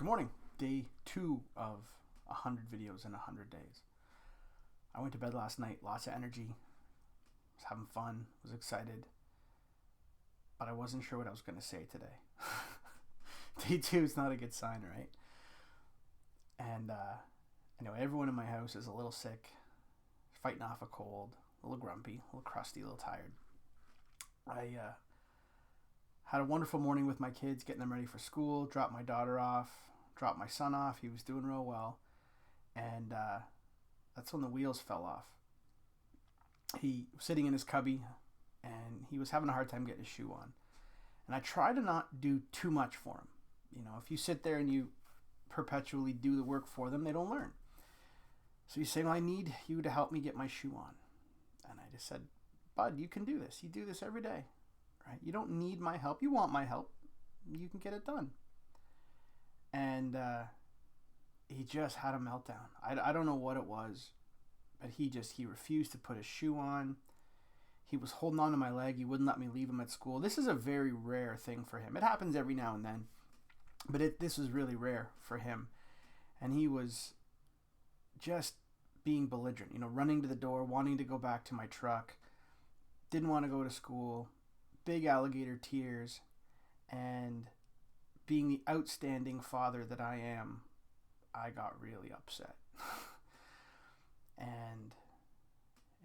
Good morning. Day 2 of 100 videos in 100 days. I went to bed last night, lots of energy, was having fun, was excited, but I wasn't sure what I was going to say today. Day 2 is not a good sign, right? And I know everyone in my house is a little sick, fighting off a cold, a little grumpy, a little crusty, a little tired. I had a wonderful morning with my kids, getting them ready for school, dropped my daughter off, dropped my son off. He was doing real well. And that's when the wheels fell off. He was sitting in his cubby and he was having a hard time getting his shoe on. And I try to not do too much for him. You know, if you sit there and you perpetually do the work for them, they don't learn. So he's saying, well, I need you to help me get my shoe on. And I just said, Bud, you can do this. You do this every day, right? You don't need my help. You want my help. You can get it done. And he just had a meltdown. I don't know what it was, but he refused to put his shoe on. He was holding on to my leg. He wouldn't let me leave him at school. This is a very rare thing for him. It happens every now and then, but this was really rare for him. And he was just being belligerent, running to the door, wanting to go back to my truck, didn't want to go to school, big alligator tears, and being the outstanding father that I am, I got really upset. And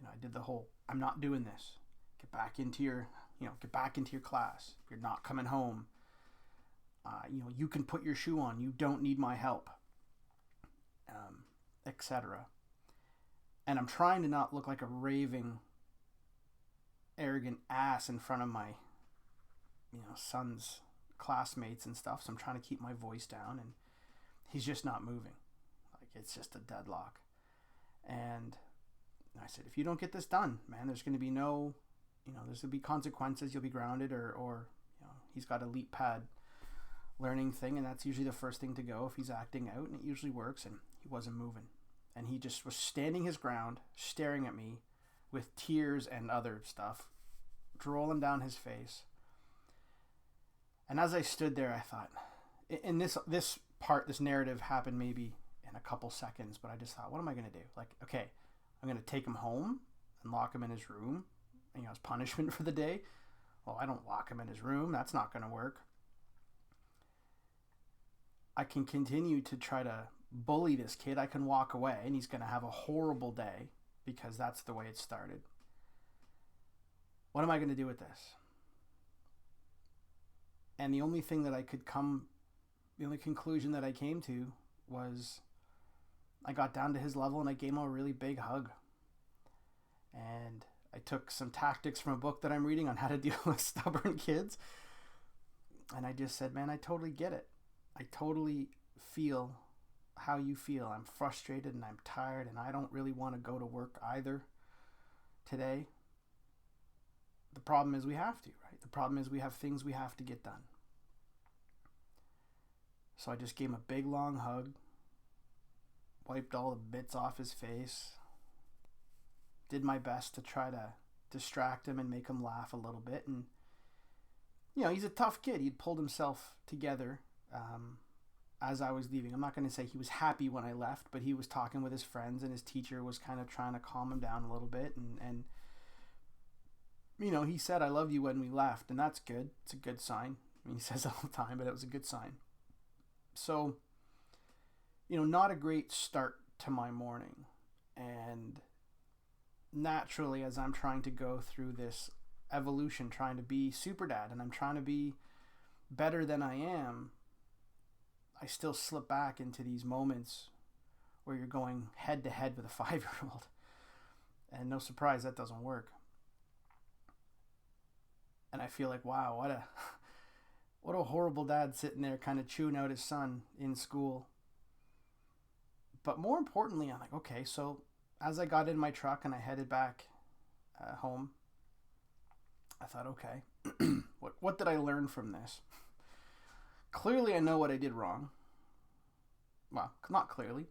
I did the whole, I'm not doing this. Get back into your class. You're not coming home. You can put your shoe on. You don't need my help. Etc. And I'm trying to not look like a raving, arrogant ass in front of my, son's classmates and stuff. So I'm trying to keep my voice down, and he's just not moving. Like, it's just a deadlock. And I said, if you don't get this done, man, there's going to be there's going to be consequences. You'll be grounded, or he's got a leap pad learning thing, and that's usually the first thing to go if he's acting out, and it usually works. And he wasn't moving, and he just was standing his ground, staring at me with tears and other stuff rolling down his face. And as I stood there, I thought, and this narrative happened maybe in a couple seconds, but I just thought, what am I going to do? Like, okay, I'm going to take him home and lock him in his room, as punishment for the day. Well, I don't lock him in his room. That's not going to work. I can continue to try to bully this kid. I can walk away, and he's going to have a horrible day because that's the way it started. What am I going to do with this? And the only conclusion that I came to was I got down to his level and I gave him a really big hug. And I took some tactics from a book that I'm reading on how to deal with stubborn kids. And I just said, man, I totally get it. I totally feel how you feel. I'm frustrated and I'm tired and I don't really want to go to work either today. The problem is we have to, right? The problem is we have things we have to get done. So I just gave him a big long hug, wiped all the bits off his face, did my best to try to distract him and make him laugh a little bit. And, he's a tough kid. He'd pulled himself together as I was leaving. I'm not going to say he was happy when I left, but he was talking with his friends and his teacher was kind of trying to calm him down a little bit. And he said, I love you when we left, and that's good. It's a good sign. I mean, he says it all the time, but it was a good sign. So, not a great start to my morning. And naturally, as I'm trying to go through this evolution, trying to be super dad, and I'm trying to be better than I am, I still slip back into these moments where you're going head to head with a 5-year-old. And no surprise, that doesn't work. And I feel like, wow, what a horrible dad sitting there kind of chewing out his son in school. But more importantly, I'm like, okay, so as I got in my truck and I headed back home, I thought, okay, what did I learn from this? Clearly, I know what I did wrong. Well, not clearly.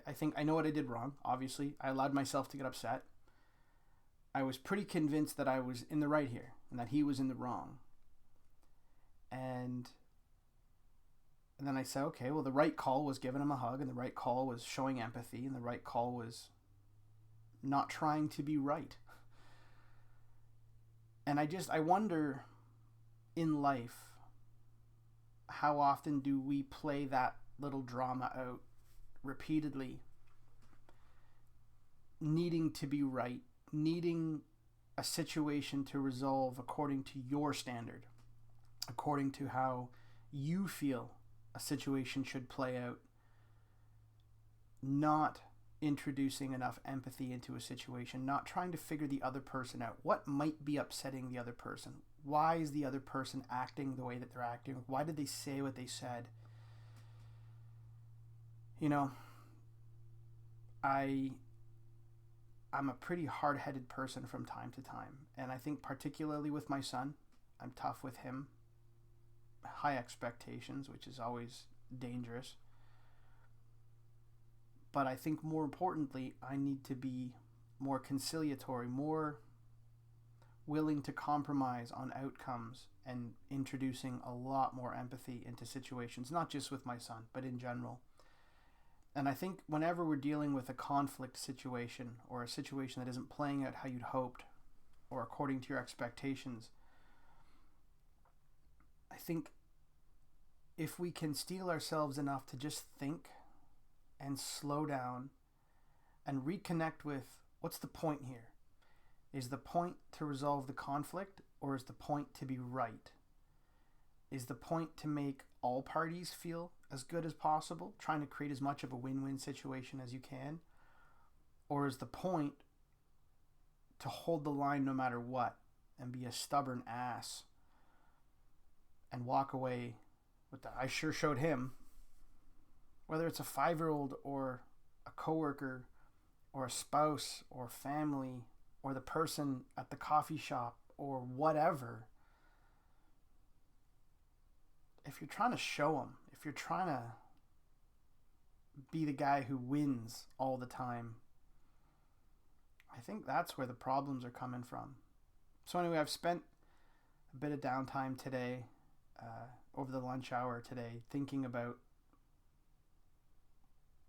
I think I know what I did wrong. Obviously, I allowed myself to get upset. I was pretty convinced that I was in the right here. And that he was in the wrong. And, And then I said, okay, well, the right call was giving him a hug, and the right call was showing empathy, and the right call was not trying to be right. And I wonder in life, how often do we play that little drama out repeatedly, needing to be right, needing a situation to resolve according to your standard, according to how you feel a situation should play out, not introducing enough empathy into a situation, not trying to figure the other person out. What might be upsetting the other person? Why is the other person acting the way that they're acting? Why did they say what they said? You know, I'm a pretty hard-headed person from time to time, and I think particularly with my son, I'm tough with him. High expectations, which is always dangerous. But I think more importantly, I need to be more conciliatory, more willing to compromise on outcomes, and introducing a lot more empathy into situations, not just with my son, but in general. And I think whenever we're dealing with a conflict situation or a situation that isn't playing out how you'd hoped or according to your expectations, I think if we can steel ourselves enough to just think and slow down and reconnect with what's the point here? Is the point to resolve the conflict, or is the point to be right? Is the point to make all parties feel as good as possible, trying to create as much of a win-win situation as you can? Or is the point to hold the line no matter what and be a stubborn ass and walk away with the I sure showed him? Whether it's a 5-year-old or a coworker or a spouse or family or the person at the coffee shop or whatever, if you're trying to show them, if you're trying to be the guy who wins all the time, I think that's where the problems are coming from. So anyway, I've spent a bit of downtime today, over the lunch hour today, thinking about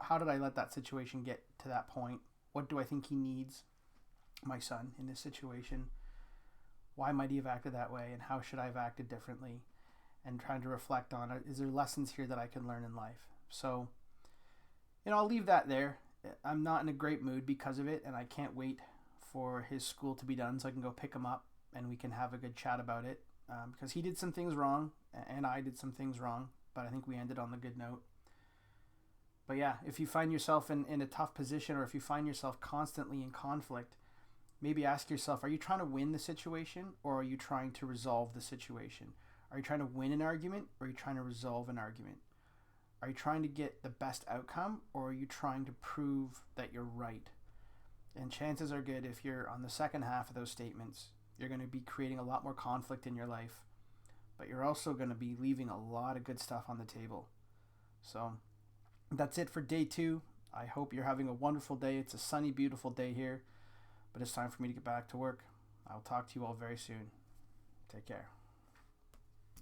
how did I let that situation get to that point? What do I think he needs, my son, in this situation? Why might he have acted that way, and how should I have acted differently? And trying to reflect on it. Is there lessons here that I can learn in life? So, I'll leave that there. I'm not in a great mood because of it, and I can't wait for his school to be done so I can go pick him up and we can have a good chat about it. Because he did some things wrong, and I did some things wrong, but I think we ended on a good note. But yeah, if you find yourself in a tough position, or if you find yourself constantly in conflict, maybe ask yourself, are you trying to win the situation, or are you trying to resolve the situation? Are you trying to win an argument, or are you trying to resolve an argument? Are you trying to get the best outcome, or are you trying to prove that you're right? And chances are good, if you're on the second half of those statements, you're going to be creating a lot more conflict in your life, but you're also going to be leaving a lot of good stuff on the table. So that's it for day 2. I hope you're having a wonderful day. It's a sunny, beautiful day here, but it's time for me to get back to work. I'll talk to you all very soon. Take care.